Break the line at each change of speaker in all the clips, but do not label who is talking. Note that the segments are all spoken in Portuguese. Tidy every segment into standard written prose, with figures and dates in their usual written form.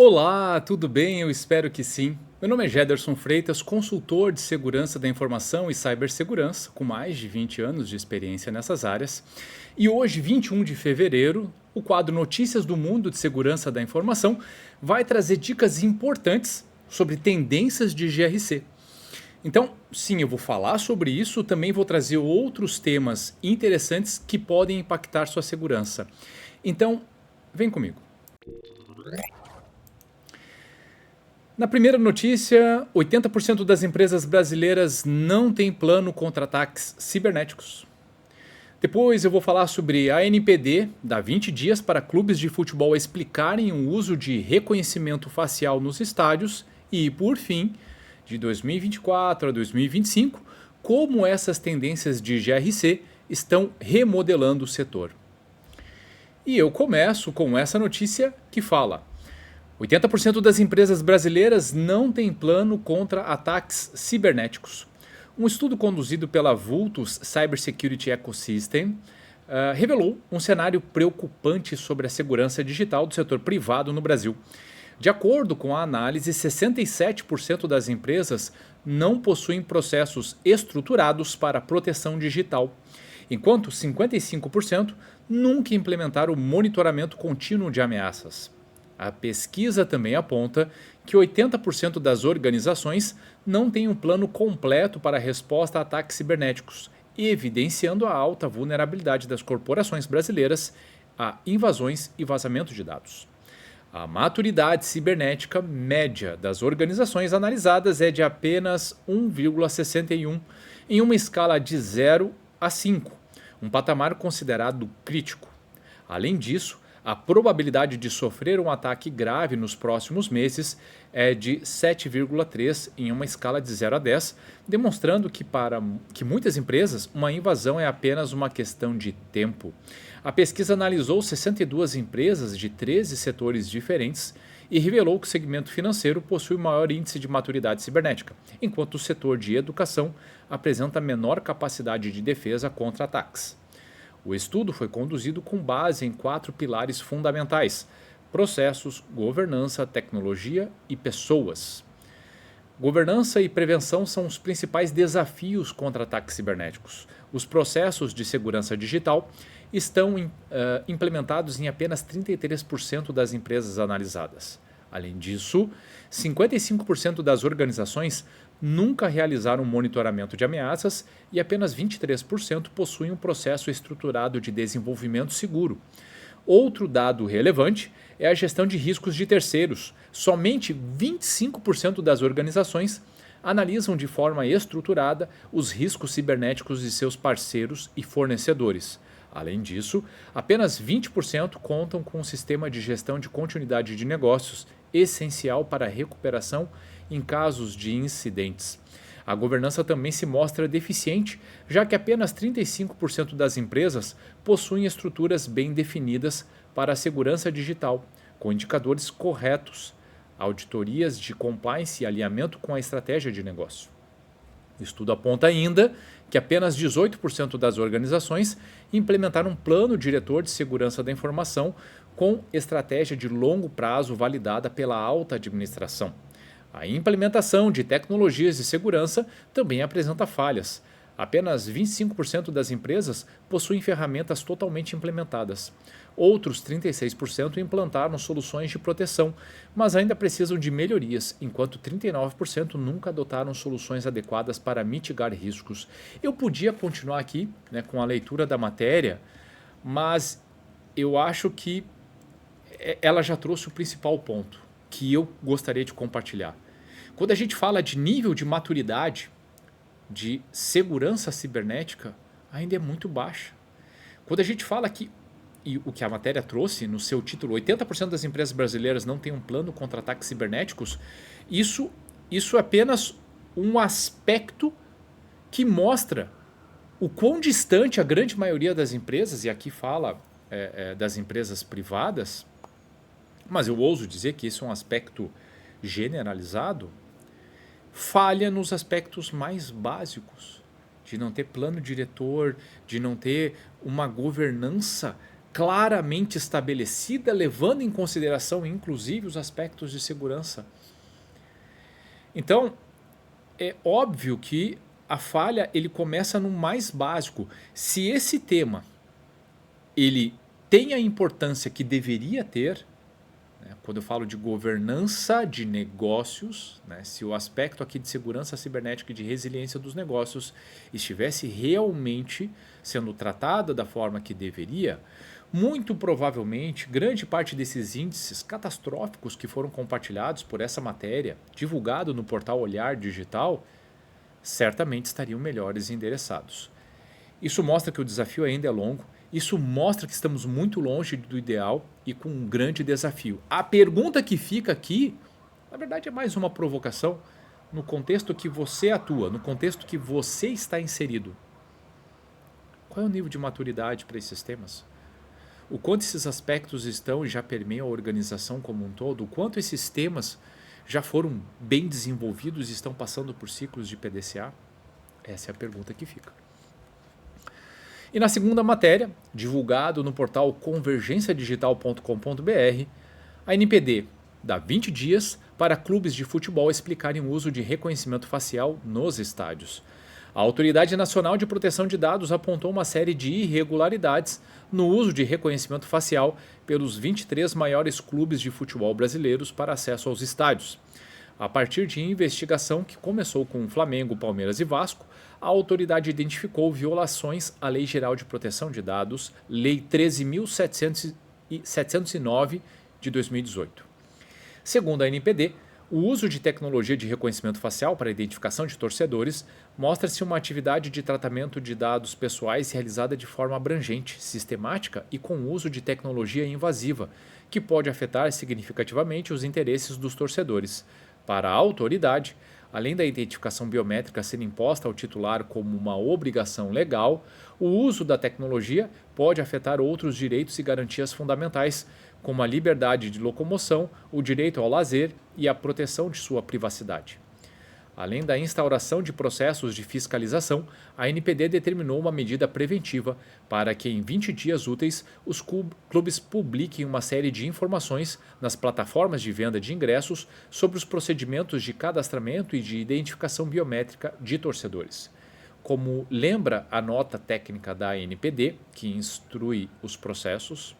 Olá, tudo bem? Eu espero que sim. Meu nome é Gederson Freitas, consultor de segurança da informação e cibersegurança, com mais de 20 anos de experiência nessas áreas. E hoje, 21 de fevereiro, o quadro Notícias do Mundo de Segurança da Informação vai trazer dicas importantes sobre tendências de GRC. Então, sim, eu vou falar sobre isso, também vou trazer outros temas interessantes que podem impactar sua segurança. Então, vem comigo. Na primeira notícia, 80% das empresas brasileiras não têm plano contra ataques cibernéticos. Depois eu vou falar sobre a ANPD, dá 20 dias para clubes de futebol explicarem o uso de reconhecimento facial nos estádios e, por fim, de 2024 a 2025, como essas tendências de GRC estão remodelando o setor. E eu começo com essa notícia que fala: 80% das empresas brasileiras não têm plano contra ataques cibernéticos. Um estudo conduzido pela Vultus Cybersecurity Ecosystem revelou um cenário preocupante sobre a segurança digital do setor privado no Brasil. De acordo com a análise, 67% das empresas não possuem processos estruturados para proteção digital, enquanto 55% nunca implementaram o monitoramento contínuo de ameaças. A pesquisa também aponta que 80% das organizações não têm um plano completo para a resposta a ataques cibernéticos, evidenciando a alta vulnerabilidade das corporações brasileiras a invasões e vazamento de dados. A maturidade cibernética média das organizações analisadas é de apenas 1,61 em uma escala de 0 a 5, um patamar considerado crítico. Além disso, a probabilidade de sofrer um ataque grave nos próximos meses é de 7,3 em uma escala de 0 a 10, demonstrando que para muitas empresas uma invasão é apenas uma questão de tempo. A pesquisa analisou 62 empresas de 13 setores diferentes e revelou que o segmento financeiro possui o maior índice de maturidade cibernética, enquanto o setor de educação apresenta menor capacidade de defesa contra ataques. O estudo foi conduzido com base em 4 pilares fundamentais: processos, governança, tecnologia e pessoas. Governança e prevenção são os principais desafios contra ataques cibernéticos. Os processos de segurança digital estão implementados em apenas 33% das empresas analisadas. Além disso, 55% das organizações nunca realizaram um monitoramento de ameaças e apenas 23% possuem um processo estruturado de desenvolvimento seguro. Outro dado relevante é a gestão de riscos de terceiros. Somente 25% das organizações analisam de forma estruturada os riscos cibernéticos de seus parceiros e fornecedores. Além disso, apenas 20% contam com um sistema de gestão de continuidade de negócios essencial para a recuperação em casos de incidentes. A governança também se mostra deficiente, já que apenas 35% das empresas possuem estruturas bem definidas para a segurança digital, com indicadores corretos, auditorias de compliance e alinhamento com a estratégia de negócio. O estudo aponta ainda que apenas 18% das organizações implementaram um plano diretor de segurança da informação com estratégia de longo prazo validada pela alta administração. A implementação de tecnologias de segurança também apresenta falhas. Apenas 25% das empresas possuem ferramentas totalmente implementadas. Outros 36% implantaram soluções de proteção, mas ainda precisam de melhorias, enquanto 39% nunca adotaram soluções adequadas para mitigar riscos. Eu podia continuar aqui, com a leitura da matéria, mas eu acho que ela já trouxe o principal ponto que eu gostaria de compartilhar. Quando a gente fala de nível de maturidade de segurança cibernética, ainda é muito baixa. Quando a gente fala que, e o que a matéria trouxe no seu título, 80% das empresas brasileiras não têm um plano contra ataques cibernéticos, isso é apenas um aspecto que mostra o quão distante a grande maioria das empresas, e aqui fala das empresas privadas, mas eu ouso dizer que isso é um aspecto generalizado, falha nos aspectos mais básicos, de não ter plano diretor, de não ter uma governança claramente estabelecida, levando em consideração inclusive os aspectos de segurança. Então, é óbvio que a falha ele começa no mais básico. Se esse tema ele tem a importância que deveria ter, né, quando eu falo de governança de negócios, né, se o aspecto aqui de segurança cibernética e de resiliência dos negócios estivesse realmente sendo tratado da forma que deveria, muito provavelmente grande parte desses índices catastróficos que foram compartilhados por essa matéria, divulgado no portal Olhar Digital, certamente estariam melhores endereçados. Isso mostra que o desafio ainda é longo, isso mostra que estamos muito longe do ideal e com um grande desafio. A pergunta que fica aqui, na verdade é mais uma provocação, no contexto que você atua, no contexto que você está inserido. Qual é o nível de maturidade para esses temas? O quanto esses aspectos estão e já permeiam a organização como um todo, o quanto esses temas já foram bem desenvolvidos e estão passando por ciclos de PDCA? Essa é a pergunta que fica. E na segunda matéria, divulgado no portal convergenciadigital.com.br, a NPD dá 20 dias para clubes de futebol explicarem o uso de reconhecimento facial nos estádios. A Autoridade Nacional de Proteção de Dados apontou uma série de irregularidades no uso de reconhecimento facial pelos 23 maiores clubes de futebol brasileiros para acesso aos estádios. A partir de investigação que começou com Flamengo, Palmeiras e Vasco, a autoridade identificou violações à Lei Geral de Proteção de Dados, Lei 13.709 de 2018. Segundo a NPD, o uso de tecnologia de reconhecimento facial para a identificação de torcedores mostra-se uma atividade de tratamento de dados pessoais realizada de forma abrangente, sistemática e com o uso de tecnologia invasiva, que pode afetar significativamente os interesses dos torcedores. Para a autoridade, além da identificação biométrica ser imposta ao titular como uma obrigação legal, o uso da tecnologia pode afetar outros direitos e garantias fundamentais, como a liberdade de locomoção, o direito ao lazer e a proteção de sua privacidade. Além da instauração de processos de fiscalização, a NPD determinou uma medida preventiva para que em 20 dias úteis os clubes publiquem uma série de informações nas plataformas de venda de ingressos sobre os procedimentos de cadastramento e de identificação biométrica de torcedores. Como lembra a nota técnica da NPD, que instrui os processos,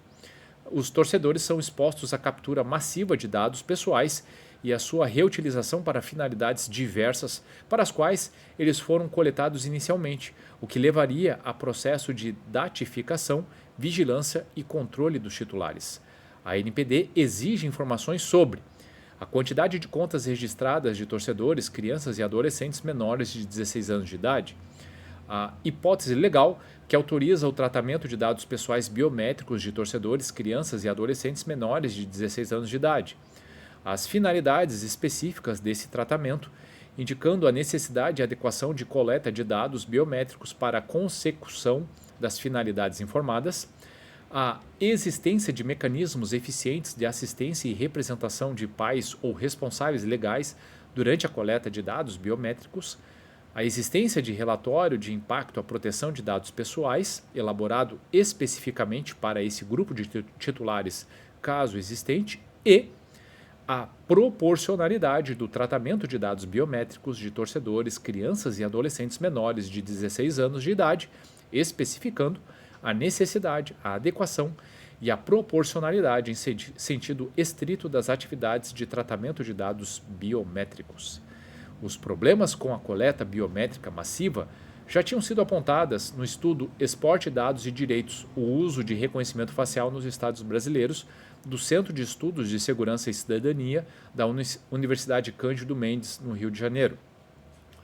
os torcedores são expostos à captura massiva de dados pessoais e a sua reutilização para finalidades diversas para as quais eles foram coletados inicialmente, o que levaria a processo de datificação, vigilância e controle dos titulares. A NPD exige informações sobre a quantidade de contas registradas de torcedores, crianças e adolescentes menores de 16 anos de idade, a hipótese legal que autoriza o tratamento de dados pessoais biométricos de torcedores, crianças e adolescentes menores de 16 anos de idade, as finalidades específicas desse tratamento, indicando a necessidade e adequação de coleta de dados biométricos para a consecução das finalidades informadas, a existência de mecanismos eficientes de assistência e representação de pais ou responsáveis legais durante a coleta de dados biométricos, a existência de relatório de impacto à proteção de dados pessoais, elaborado especificamente para esse grupo de titulares, caso existente, e a proporcionalidade do tratamento de dados biométricos de torcedores, crianças e adolescentes menores de 16 anos de idade, especificando a necessidade, a adequação e a proporcionalidade em sentido estrito das atividades de tratamento de dados biométricos. Os problemas com a coleta biométrica massiva já tinham sido apontadas no estudo Esporte, Dados e Direitos, o uso de reconhecimento facial nos estados brasileiros, do Centro de Estudos de Segurança e Cidadania da Universidade Cândido Mendes, no Rio de Janeiro.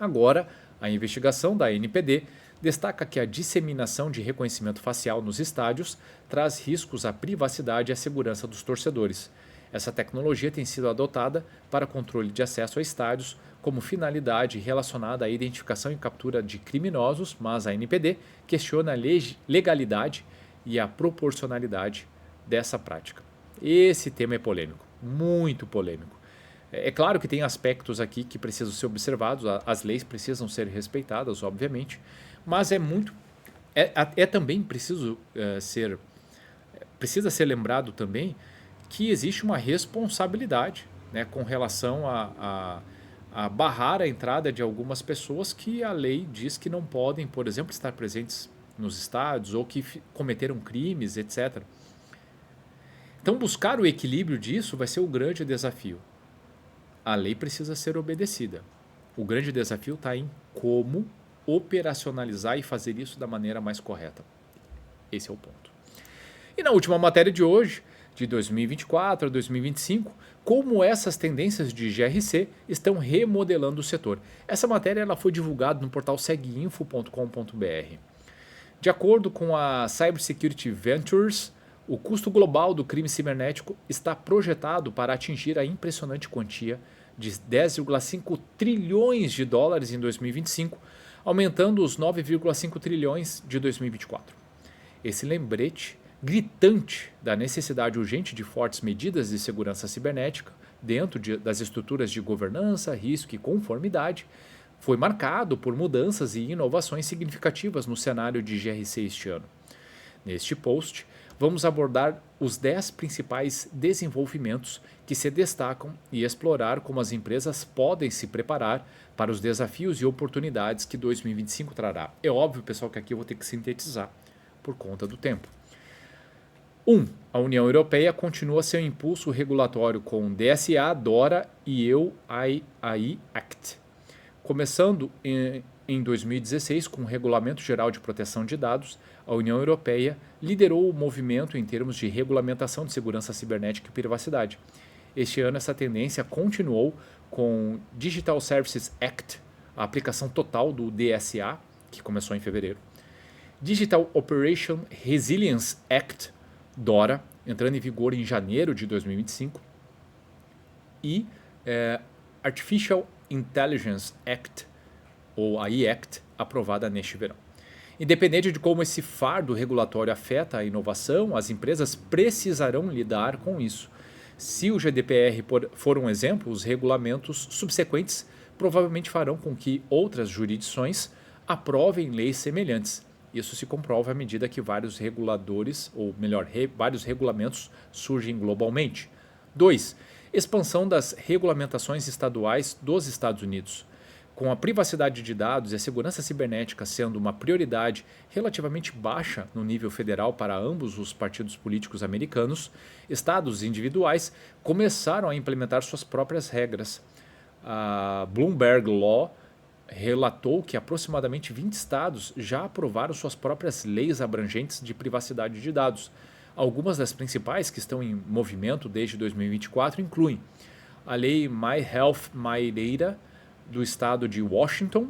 Agora, a investigação da NPD destaca que a disseminação de reconhecimento facial nos estádios traz riscos à privacidade e à segurança dos torcedores. Essa tecnologia tem sido adotada para controle de acesso a estádios como finalidade relacionada à identificação e captura de criminosos, mas a NPD questiona a legalidade e a proporcionalidade dessa prática. Esse tema é polêmico, muito polêmico. É claro que tem aspectos aqui que precisam ser observados, as leis precisam ser respeitadas, obviamente, mas é também preciso ser precisa ser lembrado também que existe uma responsabilidade, né, com relação a barrar a entrada de algumas pessoas que a lei diz que não podem, por exemplo, estar presentes nos estádios ou que cometeram crimes, etc. Então, buscar o equilíbrio disso vai ser o grande desafio. A lei precisa ser obedecida. O grande desafio está em como operacionalizar e fazer isso da maneira mais correta. Esse é o ponto. E na última matéria de hoje, de 2024 a 2025, como essas tendências de GRC estão remodelando o setor. Essa matéria ela foi divulgada no portal seguinfo.com.br. De acordo com a Cybersecurity Ventures, o custo global do crime cibernético está projetado para atingir a impressionante quantia de 10,5 trilhões de dólares em 2025, aumentando os 9,5 trilhões de 2024. Esse lembrete gritante da necessidade urgente de fortes medidas de segurança cibernética dentro das estruturas de governança, risco e conformidade foi marcado por mudanças e inovações significativas no cenário de GRC este ano. Neste post, vamos abordar os 10 principais desenvolvimentos que se destacam e explorar como as empresas podem se preparar para os desafios e oportunidades que 2025 trará. É óbvio, pessoal, que aqui eu vou ter que sintetizar por conta do tempo. 1. A União Europeia continua seu impulso regulatório com DSA, DORA e EU-AI Act. Começando em 2016 com o Regulamento Geral de Proteção de Dados, a União Europeia liderou o movimento em termos de regulamentação de segurança cibernética e privacidade. Este ano essa tendência continuou com Digital Services Act, a aplicação total do DSA, que começou em fevereiro. Digital Operation Resilience Act, DORA, entrando em vigor em janeiro de 2025. E Artificial Intelligence Act, ou AI Act, aprovada neste verão. Independente de como esse fardo regulatório afeta a inovação, as empresas precisarão lidar com isso. Se o GDPR for um exemplo, os regulamentos subsequentes provavelmente farão com que outras jurisdições aprovem leis semelhantes. Isso se comprova à medida que vários reguladores, ou melhor, vários regulamentos surgem globalmente. 2. Expansão das regulamentações estaduais dos Estados Unidos. Com a privacidade de dados e a segurança cibernética sendo uma prioridade relativamente baixa no nível federal para ambos os partidos políticos americanos, estados individuais começaram a implementar suas próprias regras. A Bloomberg Law relatou que aproximadamente 20 estados já aprovaram suas próprias leis abrangentes de privacidade de dados. Algumas das principais que estão em movimento desde 2024 incluem a Lei My Health My Data do estado de Washington,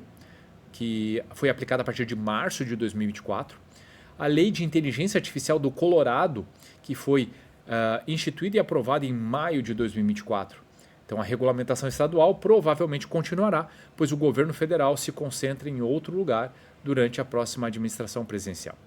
que foi aplicada a partir de março de 2024, a Lei de Inteligência Artificial do Colorado, que foi instituída e aprovada em maio de 2024. Então, a regulamentação estadual provavelmente continuará, pois o governo federal se concentra em outro lugar durante a próxima administração presidencial.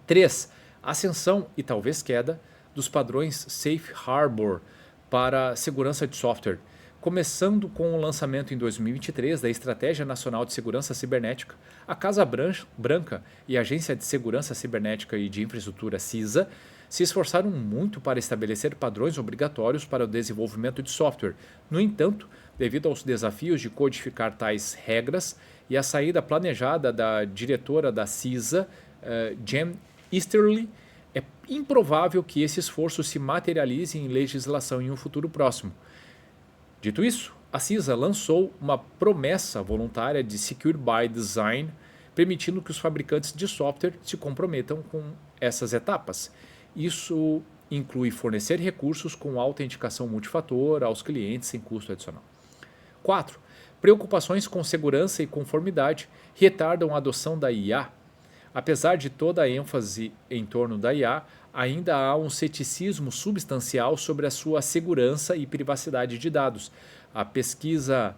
3. Ascensão e talvez queda dos padrões Safe Harbor para segurança de software, começando com o lançamento em 2023 da Estratégia Nacional de Segurança Cibernética. A Casa Branca e a Agência de Segurança Cibernética e de Infraestrutura CISA se esforçaram muito para estabelecer padrões obrigatórios para o desenvolvimento de software. No entanto, devido aos desafios de codificar tais regras e a saída planejada da diretora da CISA, Jen Easterly, é improvável que esse esforço se materialize em legislação em um futuro próximo. Dito isso, a CISA lançou uma promessa voluntária de Secure by Design, permitindo que os fabricantes de software se comprometam com essas etapas. Isso inclui fornecer recursos com autenticação multifator aos clientes sem custo adicional. 4. Preocupações com segurança e conformidade retardam a adoção da IA. Apesar de toda a ênfase em torno da IA, ainda há um ceticismo substancial sobre a sua segurança e privacidade de dados. A pesquisa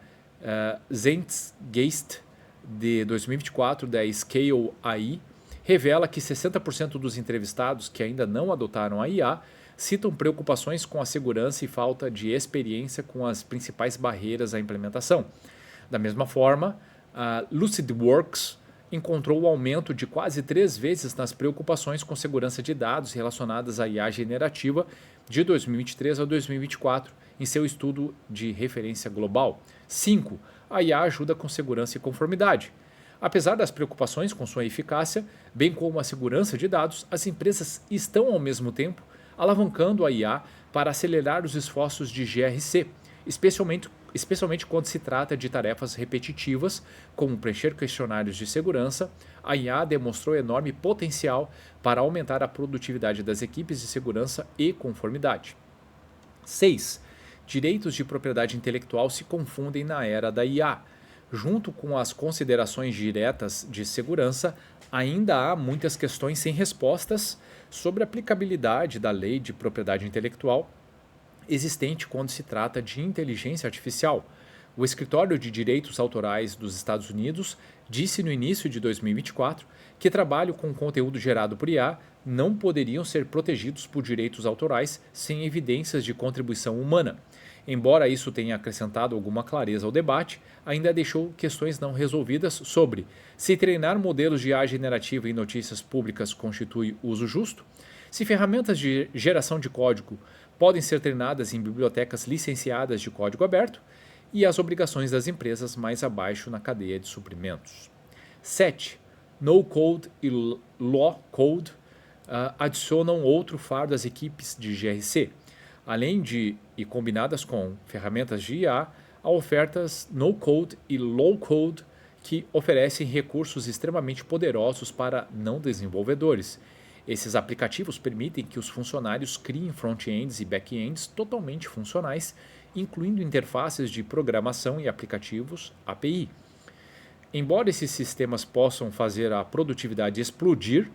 Zeitgeist de 2024 da Scale AI revela que 60% dos entrevistados que ainda não adotaram a IA citam preocupações com a segurança e falta de experiência com as principais barreiras à implementação. Da mesma forma, a LucidWorks encontrou o aumento de quase 3 vezes nas preocupações com segurança de dados relacionadas à IA generativa de 2023 a 2024, em seu estudo de referência global. 5. A IA ajuda com segurança e conformidade. Apesar das preocupações com sua eficácia, bem como a segurança de dados, as empresas estão ao mesmo tempo alavancando a IA para acelerar os esforços de GRC, especialmente quando se trata de tarefas repetitivas, como preencher questionários de segurança. A IA demonstrou enorme potencial para aumentar a produtividade das equipes de segurança e conformidade. 6. Direitos de propriedade intelectual se confundem na era da IA. Junto com as considerações diretas de segurança, ainda há muitas questões sem respostas sobre a aplicabilidade da lei de propriedade intelectual existente quando se trata de inteligência artificial. O Escritório de Direitos Autorais dos Estados Unidos disse no início de 2024 que trabalho com conteúdo gerado por IA não poderiam ser protegidos por direitos autorais sem evidências de contribuição humana. Embora isso tenha acrescentado alguma clareza ao debate, ainda deixou questões não resolvidas sobre se treinar modelos de IA generativa em notícias públicas constitui uso justo, se ferramentas de geração de código podem ser treinadas em bibliotecas licenciadas de código aberto e as obrigações das empresas mais abaixo na cadeia de suprimentos. 7. No-code e low-code adicionam outro fardo às equipes de GRC. Além de, e combinadas com ferramentas de IA, há ofertas no-code e low-code que oferecem recursos extremamente poderosos para não desenvolvedores. Esses aplicativos permitem que os funcionários criem front-ends e back-ends totalmente funcionais, incluindo interfaces de programação e aplicativos API. Embora esses sistemas possam fazer a produtividade explodir,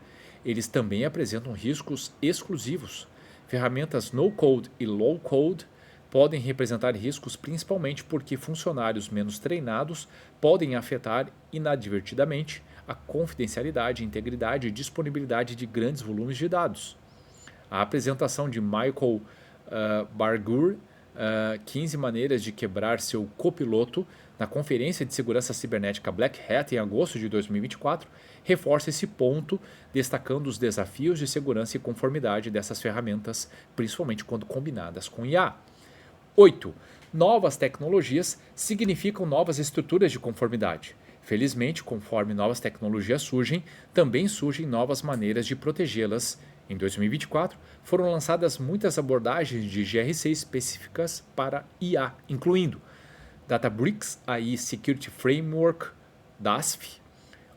eles também apresentam riscos exclusivos. Ferramentas no-code e low-code podem representar riscos principalmente porque funcionários menos treinados podem afetar inadvertidamente a confidencialidade, integridade e disponibilidade de grandes volumes de dados. A apresentação de Michael Bargur, 15 maneiras de quebrar seu copiloto, na Conferência de Segurança Cibernética Black Hat em agosto de 2024, reforça esse ponto, destacando os desafios de segurança e conformidade dessas ferramentas, principalmente quando combinadas com IA. 8. Novas tecnologias significam novas estruturas de conformidade. Felizmente, conforme novas tecnologias surgem, também surgem novas maneiras de protegê-las. Em 2024, foram lançadas muitas abordagens de GRC específicas para IA, incluindo Databricks AI Security Framework, DASF,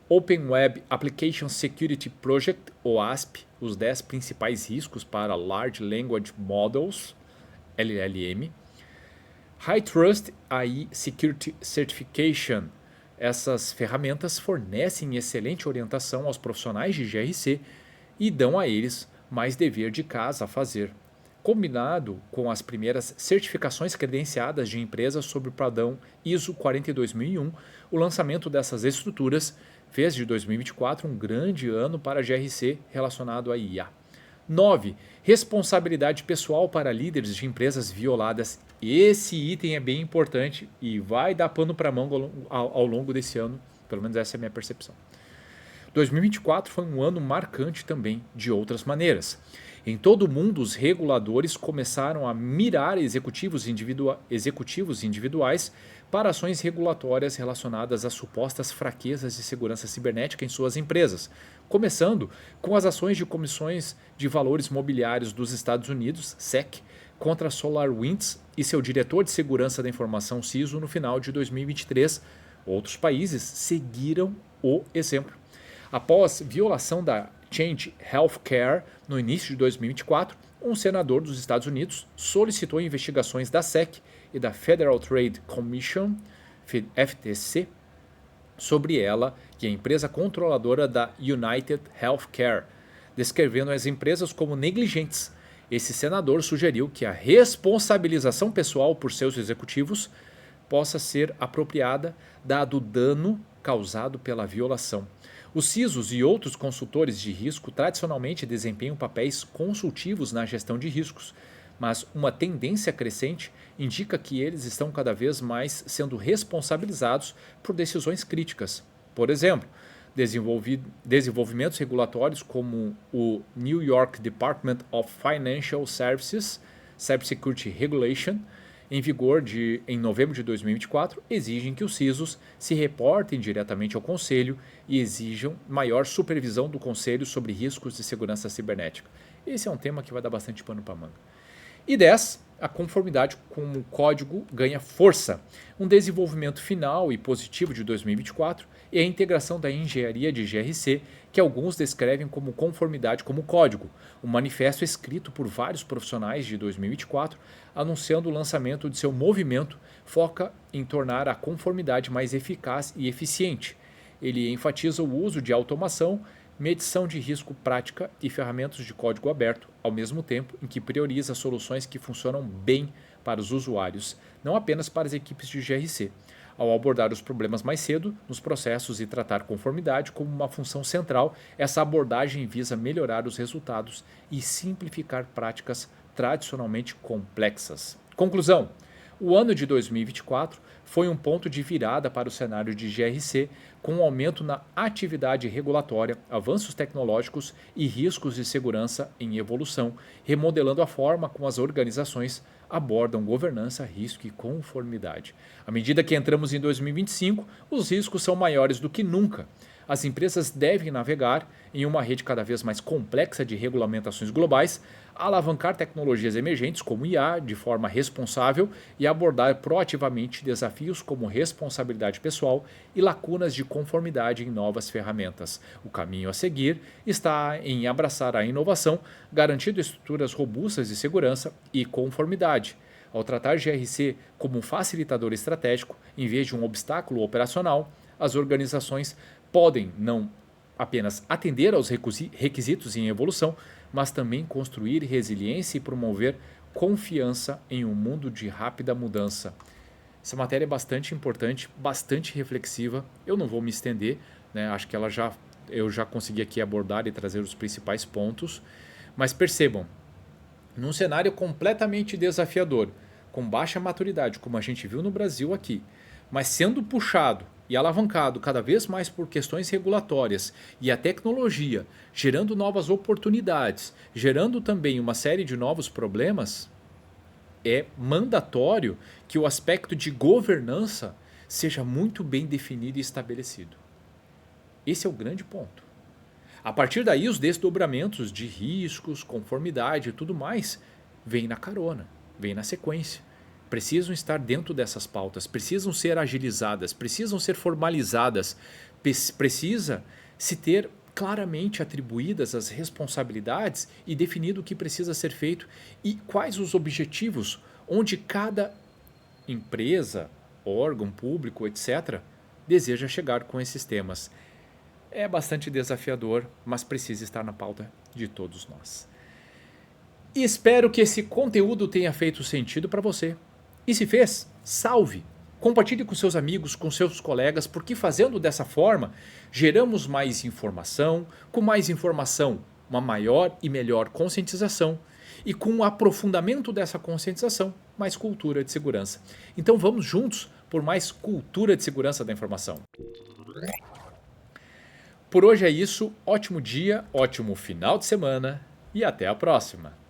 Open Web Application Security Project, OASP, os 10 principais riscos para Large Language Models, LLM, High Trust AI Security Certification. Essas ferramentas fornecem excelente orientação aos profissionais de GRC e dão a eles mais dever de casa a fazer. Combinado com as primeiras certificações credenciadas de empresas sob o padrão ISO 42001, o lançamento dessas estruturas fez de 2024 um grande ano para a GRC relacionado à IA. 9. Responsabilidade pessoal para líderes de empresas violadas. Esse item é bem importante e vai dar pano para manga ao longo desse ano, pelo menos essa é a minha percepção. 2024 foi um ano marcante também de outras maneiras. Em todo o mundo, os reguladores começaram a mirar executivos individuais para ações regulatórias relacionadas a supostas fraquezas de segurança cibernética em suas empresas, começando com as ações de comissões de valores mobiliários dos Estados Unidos, SEC, contra a SolarWinds e seu diretor de segurança da informação, CISO, no final de 2023. Outros países seguiram o exemplo. Após violação da Change Healthcare no início de 2024, um senador dos Estados Unidos solicitou investigações da SEC e da Federal Trade Commission, FTC, sobre ela e a empresa controladora da United Healthcare, descrevendo as empresas como negligentes. Esse senador sugeriu que a responsabilização pessoal por seus executivos possa ser apropriada dado o dano causado pela violação. Os CISOs e outros consultores de risco tradicionalmente desempenham papéis consultivos na gestão de riscos, mas uma tendência crescente indica que eles estão cada vez mais sendo responsabilizados por decisões críticas. Por exemplo, desenvolvimentos regulatórios como o New York Department of Financial Services Cybersecurity Regulation, em vigor em novembro de 2024, exigem que os CISOs se reportem diretamente ao Conselho e exijam maior supervisão do Conselho sobre riscos de segurança cibernética. Esse é um tema que vai dar bastante pano para manga. E 10. A conformidade com o código ganha força. Um desenvolvimento final e positivo de 2024 é a integração da engenharia de GRC, que alguns descrevem como conformidade como código. Um manifesto escrito por vários profissionais de 2024, anunciando o lançamento de seu movimento, foca em tornar a conformidade mais eficaz e eficiente. Ele enfatiza o uso de automação, medição de risco prática e ferramentas de código aberto, ao mesmo tempo em que prioriza soluções que funcionam bem para os usuários, não apenas para as equipes de GRC. Ao abordar os problemas mais cedo nos processos e tratar conformidade como uma função central, essa abordagem visa melhorar os resultados e simplificar práticas tradicionalmente complexas. Conclusão: o ano de 2024 foi um ponto de virada para o cenário de GRC, com um aumento na atividade regulatória, avanços tecnológicos e riscos de segurança em evolução, remodelando a forma como as organizações abordam governança, risco e conformidade. À medida que entramos em 2025, os riscos são maiores do que nunca. As empresas devem navegar em uma rede cada vez mais complexa de regulamentações globais, alavancar tecnologias emergentes como IA de forma responsável e abordar proativamente desafios como responsabilidade pessoal e lacunas de conformidade em novas ferramentas. O caminho a seguir está em abraçar a inovação, garantindo estruturas robustas de segurança e conformidade. Ao tratar GRC como um facilitador estratégico, em vez de um obstáculo operacional, as organizações podem não apenas atender aos requisitos em evolução, mas também construir resiliência e promover confiança em um mundo de rápida mudança. Essa matéria é bastante importante, bastante reflexiva. Eu não vou me estender, né? Acho que eu já consegui aqui abordar e trazer os principais pontos, mas percebam, num cenário completamente desafiador, com baixa maturidade, como a gente viu no Brasil aqui, mas sendo puxado e alavancado cada vez mais por questões regulatórias e a tecnologia, gerando novas oportunidades, gerando também uma série de novos problemas, é mandatório que o aspecto de governança seja muito bem definido e estabelecido. Esse é o grande ponto. A partir daí, os desdobramentos de riscos, conformidade e tudo mais vêm na carona, vêm na sequência. Precisam estar dentro dessas pautas, precisam ser agilizadas, precisam ser formalizadas, precisa se ter claramente atribuídas as responsabilidades e definido o que precisa ser feito e quais os objetivos, onde cada empresa, órgão público, etc., deseja chegar com esses temas. É bastante desafiador, mas precisa estar na pauta de todos nós. E espero que esse conteúdo tenha feito sentido para você. E se fez, salve! Compartilhe com seus amigos, com seus colegas, porque fazendo dessa forma, geramos mais informação, com mais informação, uma maior e melhor conscientização, e com o aprofundamento dessa conscientização, mais cultura de segurança. Então vamos juntos por mais cultura de segurança da informação. Por hoje é isso, ótimo dia, ótimo final de semana e até a próxima!